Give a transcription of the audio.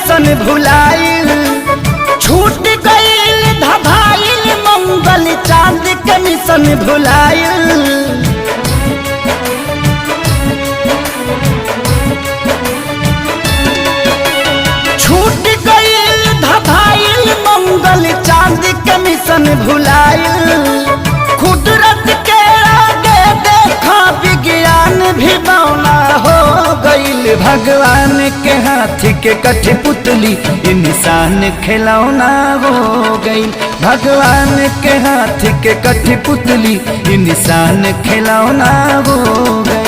Mission भुलाइल, छूट गईल धभाइल मंगल चांद के मिशन भुलाइल। छूट गईल धभाइल मंगल चांद के मिशन भुलाइल। कुदरत के आगे देखा विज्ञान भी बौना हो गईल। भगवान के हाथी के कठपुतली इंसान खिलौना हो गईल। भगवान के हाथी के कठपुतली इंसान खिलौना हो गईल।